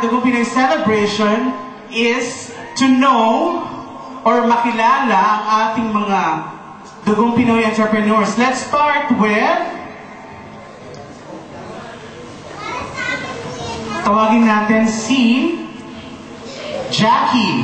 Dugong Pinoy Celebration is to know or makilala ang ating mga Dugong Pinoy entrepreneurs. Let's start with... Tawagin natin si Jackie.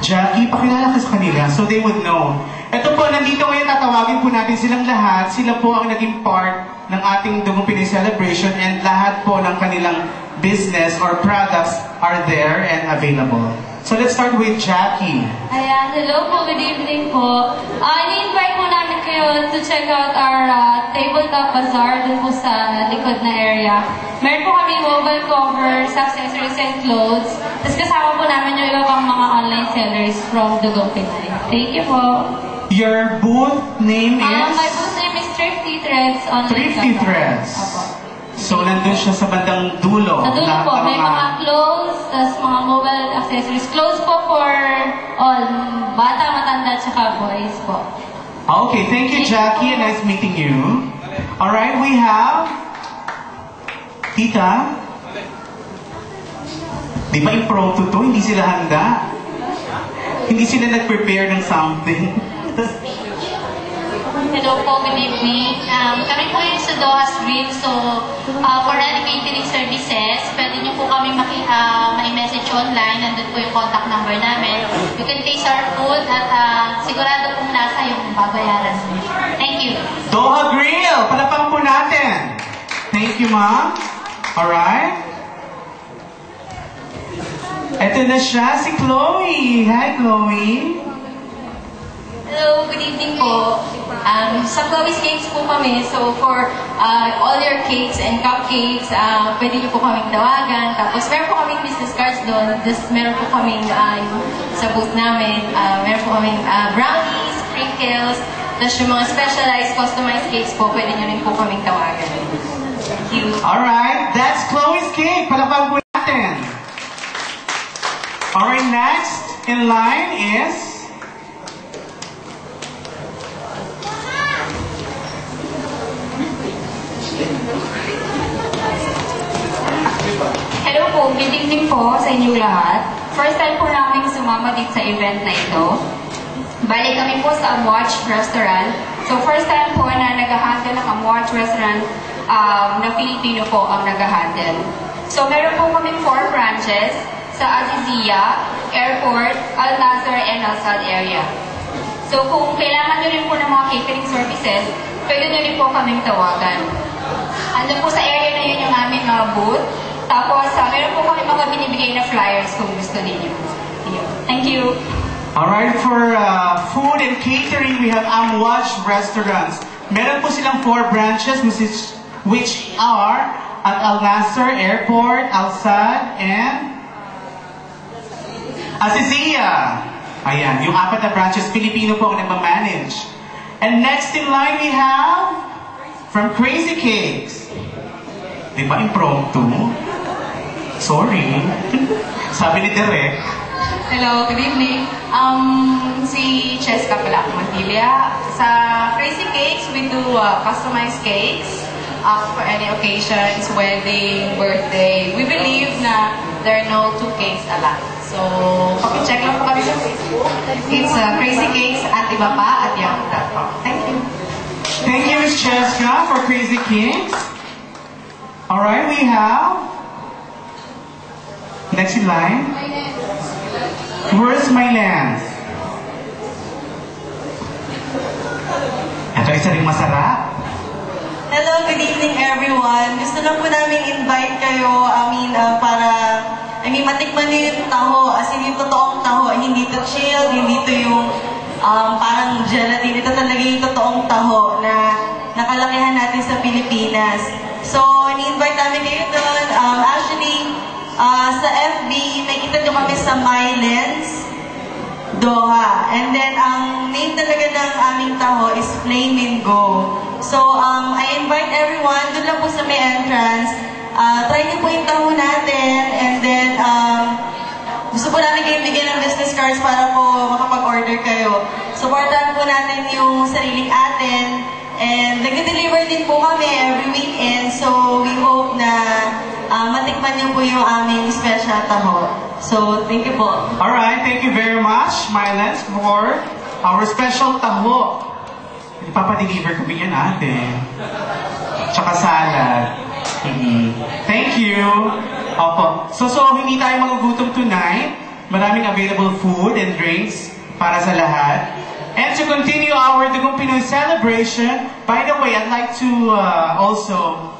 Jackie, pakilala ka sa kanila so they would know. Ito po, nandito ngayon, tatawagin po natin silang lahat. Sila po ang naging part ng ating Dugong Pinoy Celebration and lahat po ng kanilang business or products are there and available. So let's start with Jackie. Ayan, hello po, good evening po. Ini-invite po namin kayo to check out our tabletop bazaar dun po sa likod na area. Meron po kami mobile covers, accessories, and clothes. Tapos kasama po namin yung iba pang mga online sellers from Dugong Pinoy. Thank you po. Your booth name is? My booth name is Thrifty Threads online. Thrifty Threads. Opo. So, nandun siya sa bandang dulo. Sa dulo po, may mga clothes, tas mga mobile accessories. Clothes po for all, bata, matanda, tsaka boys po. Okay, thank you, Jackie. Nice meeting you. Alright, we have Tita. Di ba impromptu to? Hindi sila handa. Hindi sila nag-prepare ng something. Hello po, good evening. Kami po yung sa Doha's Dream. So, for any catering services, pwede nyo po kami ma-message online. Nandun po yung contact number namin. You can taste our food at sigurado pong nasa yung babayaran. Thank you. Doha Grill! Palapang po natin. Thank you, ma'am. Alright. Ito na siya, si Chloe. Hi, Chloe. Hello, good evening po. Sa Chloe's Cakes po kami. So, for all your cakes and cupcakes, pwede niyo po kaming tawagan. Tapos, meron po kaming business cards doon. Just, meron po kaming sa booth namin. Meron po kaming brownies, sprinkles, tapos yung mga specialized, customized cakes po, pwede niyo rin po kaming tawagan. Thank you. Alright, that's Chloe's Cake. Palapang po natin. Alright, next in line is... Hello po, good evening po sa inyong lahat. First time po namin sumama dito sa event na ito. Balik kami po sa Amwatch Restaurant. So first time po na nag-handle ng Amwatch Restaurant na Filipino po ang nag-handle. So meron po kami 4 branches sa Azizia, Airport, Al-Nazar, and Al-Sad area. So kung kailangan nyo rin po ng mga catering services, pwede nyo rin po kaming tawagan. Andun po sa area na yun yung aming booth. Tapos, meron po kami mga binibigay na flyers kung gusto ninyo. Thank you. Alright, for food and catering, we have Amwatch Restaurants. Meron po silang 4 branches, which are at Al-Nasser Airport, Al-Sad, and Azizia. Ayan, yung 4 na branches, Filipino po ang nagmamanage. And next in line, we have from Crazy Cakes. Di ba impromptu? Sorry. Sabi ni Derek. Hello, good evening. Si Cheska pala ako Mantilla. Sa Crazy Cakes, we do customized cakes for any occasions, wedding, birthday. We believe na there are no 2 cakes alike. So, pakicheck lang po kami sa Facebook. It's Crazy Cakes at iba pa at yahoo.com. Thank you. Thank you, Ms. Cheska, for Crazy Cakes. Alright, we have... Next in line. Where's my land? Ito isa rin masarap. Hello, good evening everyone. Gusto lang po namin invite kayo, para matikman niyo yung taho. As in, yung totoong taho. Hindi to chilled, hindi to yung parang gelatin. Ito talaga yung totoong taho na nakalakihan natin sa Pilipinas. So, ni-invite namin kayo doon. Actually, sa FB, nakita nyo kami sa Mylens, Doha. And then, ang name talaga ng aming taho is Flame and Go. So, I invite everyone, doon lang po sa may entrance. Try niyo po yung taho natin. And then, gusto po namin kayo bigyan ng business cards para po makapag-order kayo. Supportan po natin yung sariling atin. And nag-deliver din po kami every weekend. So, we hope na matikman matikman niyo po yung aming special taho. So, thank you po. Alright, thank you very much, Mylens, for our special taho. Ipapadeliver kami yan, ate. Tsaka salad. Thank you. Opo. So, hindi tayo magugutom tonight. Maraming available food and drinks para sa lahat. And to continue our Dugong Pinoy celebration, by the way, I'd like to also...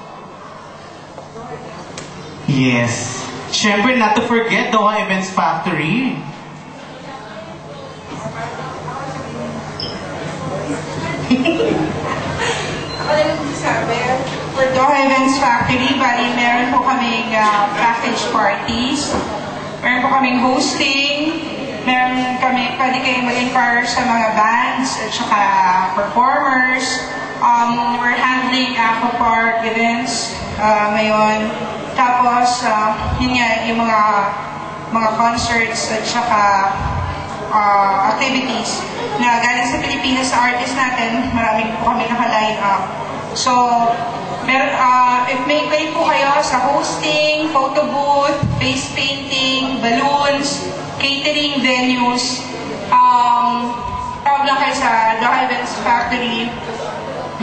Yes. Siyempre, not to forget Doha Events Factory. Ako na lang sabi, for Doha Events Factory, bali meron po kaming package parties, meron po kaming hosting, meron kami, pwede kayong mag-inquire sa mga bands at saka performers. We're handling Aqua Park events ngayon. Tapos, yun nga, yung mga concerts at saka activities na galing sa Pilipinas sa artist natin, maraming po kami naka-line up. So, if may inquiry po kayo sa hosting, photo booth, face painting, balloons, catering venues, tawag lang kayo sa Doha Events Factory.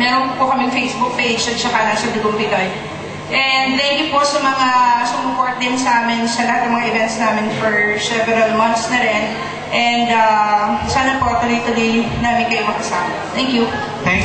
Meron po kaming Facebook page at saka nasa Dugong Pinoy. And thank you po sa mga sumuport din sa amin sa lahat ng mga events namin for several months na rin. And sana po tuloy-tuloy namin kayo makasama. Thank you. Thank you.